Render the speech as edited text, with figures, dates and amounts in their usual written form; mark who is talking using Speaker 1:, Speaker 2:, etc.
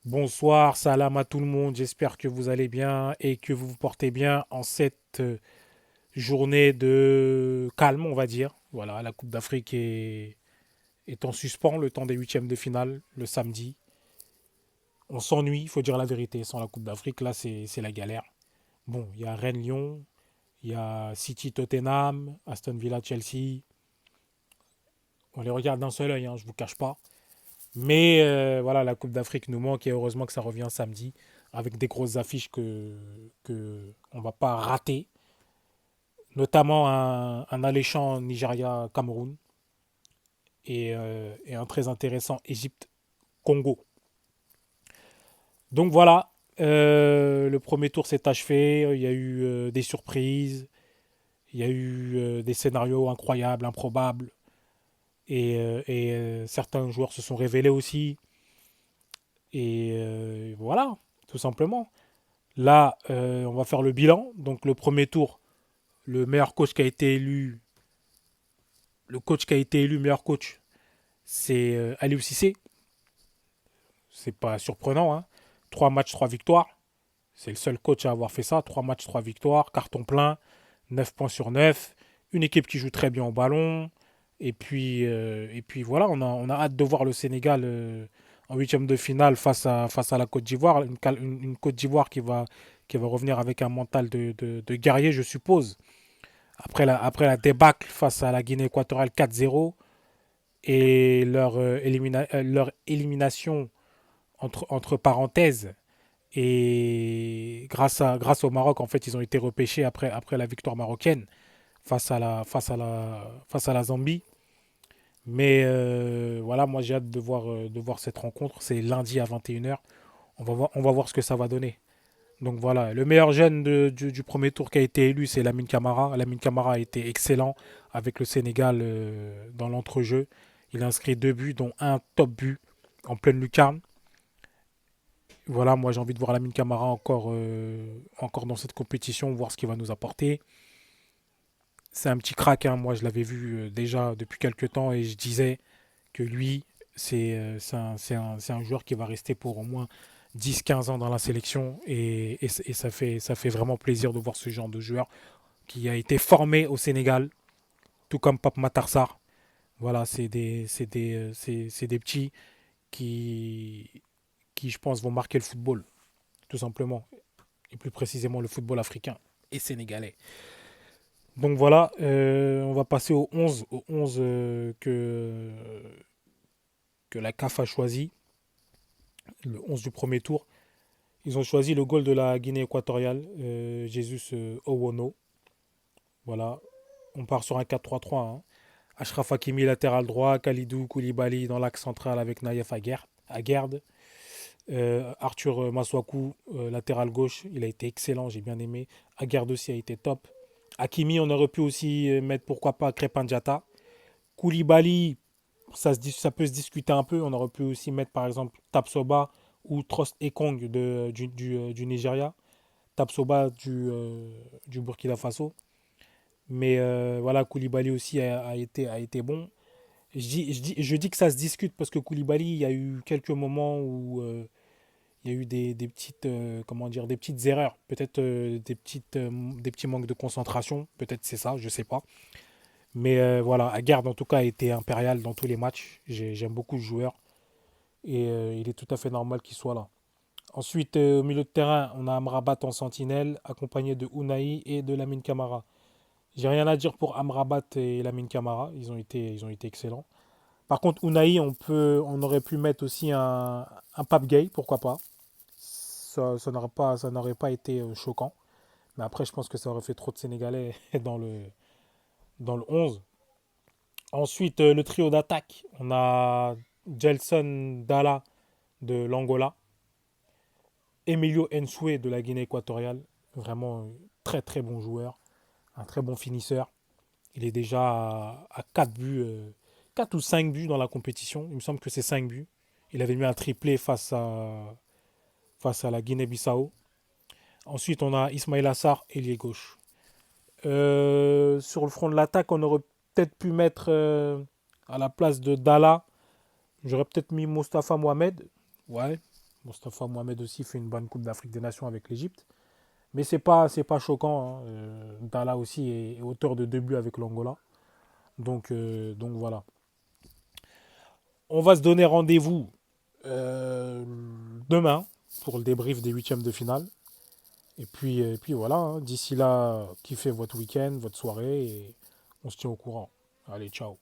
Speaker 1: Bonsoir, salam à tout le monde. J'espère que vous allez bien et que vous vous portez bien en cette journée de calme, on va dire. Voilà, la Coupe d'Afrique est en suspens le temps des huitièmes de finale, le samedi. On s'ennuie, il faut dire la vérité. Sans la Coupe d'Afrique, là, c'est la galère. Bon, il y a Rennes-Lyon, il y a City-Tottenham, Aston Villa-Chelsea. On les regarde d'un seul œil, hein, je ne vous cache pas. Mais voilà, la Coupe d'Afrique nous manque et heureusement que ça revient samedi avec des grosses affiches que on va pas rater, notamment un alléchant Nigeria-Cameroun et un très intéressant Égypte-Congo. Donc voilà, le premier tour s'est achevé, il y a eu des surprises, il y a eu des scénarios incroyables, improbables, et certains joueurs se sont révélés aussi, et voilà, tout simplement. Là, on va faire le bilan. Donc, le premier tour, le meilleur coach qui a été élu, le coach qui a été élu meilleur coach, c'est Aliou Cissé. C'est pas surprenant, hein. 3 matchs, 3 victoires. C'est le seul coach à avoir fait ça. 3 matchs, 3 victoires, carton plein, 9 points sur 9. Une équipe qui joue très bien au ballon. Et puis voilà, on a hâte de voir le Sénégal en huitième de finale face à la Côte d'Ivoire. Une Côte d'Ivoire qui va revenir avec un mental de guerrier, je suppose. Après la débâcle face à la Guinée équatoriale 4-0 et leur élimination entre parenthèses. Et grâce au Maroc, en fait, ils ont été repêchés après la victoire marocaine face à la Zambie. Mais voilà, moi j'ai hâte de voir cette rencontre. C'est lundi à 21h. On va voir ce que ça va donner. Donc voilà, le meilleur jeune du premier tour qui a été élu, c'est Lamine Camara. Lamine Camara a été excellent avec le Sénégal dans l'entrejeu. Il a inscrit 2 buts, dont un top but en pleine lucarne. Voilà, moi j'ai envie de voir Lamine Camara encore dans cette compétition, voir ce qu'il va nous apporter. C'est un petit crack, hein. Moi je l'avais vu déjà depuis quelques temps et je disais que lui, c'est un joueur qui va rester pour au moins 10-15 ans dans la sélection et ça fait vraiment plaisir de voir ce genre de joueur qui a été formé au Sénégal, tout comme Pape Matar Sarr. Voilà, c'est des petits qui, je pense, vont marquer le football, tout simplement, et plus précisément le football africain et sénégalais. Donc voilà, on va passer au 11 que la CAF a choisi, le 11 du premier tour. Ils ont choisi le goal de la Guinée équatoriale, Jesus Owono. Voilà, on part sur un 4-3-3, hein. Achraf Hakimi latéral droit, Khalidou Koulibaly dans l'axe central avec Naïef Aguerd. Arthur Maswaku latéral gauche, il a été excellent, j'ai bien aimé. Aguerd aussi a été top. Hakimi, on aurait pu aussi mettre pourquoi pas Crépin Diatta. Koulibaly, ça peut se discuter un peu. On aurait pu aussi mettre par exemple Tapsoba ou Trost Ekong du Nigeria. Tapsoba du Burkina Faso. Mais voilà, Koulibaly aussi a été bon. Je dis que ça se discute parce que Koulibaly, il y a eu quelques moments où il y a eu des petites, comment dire, des petites erreurs. Peut-être des petits manques de concentration. Peut-être c'est ça, je sais pas. Mais voilà, Aguerd en tout cas a été impérial dans tous les matchs. J'aime beaucoup le joueur et il est tout à fait normal qu'il soit là. Ensuite, au milieu de terrain, on a Amrabat en sentinelle, accompagné de Unai et de Lamine Camara. J'ai rien à dire pour Amrabat et Lamine Camara, ils ont été excellents. Par contre, Unai, on aurait pu mettre aussi un Pape Gay, pourquoi pas. Ça n'aurait pas été choquant. Mais après, je pense que ça aurait fait trop de Sénégalais dans le 11. Ensuite, le trio d'attaque, on a Gelson Dalla de l'Angola, Emilio Nsue de la Guinée équatoriale, vraiment très très bon joueur, un très bon finisseur. Il est déjà à 4 buts, 4 ou 5 buts dans la compétition. Il me semble que c'est 5 buts. Il avait mis un triplé face à la Guinée-Bissau. Ensuite, on a Ismail Assar, ailier gauche. Sur le front de l'attaque, on aurait peut-être pu mettre à la place de Dalla, j'aurais peut-être mis Mostafa Mohamed. Ouais, Mostafa Mohamed aussi fait une bonne Coupe d'Afrique des Nations avec l'Égypte. Mais c'est pas choquant, hein. Dala aussi est auteur de 2 buts avec l'Angola. Donc voilà. On va se donner rendez-vous euh, demain pour le débrief des huitièmes de finale. Et puis voilà, hein. D'ici là, kiffez votre week-end, votre soirée et on se tient au courant. Allez, ciao.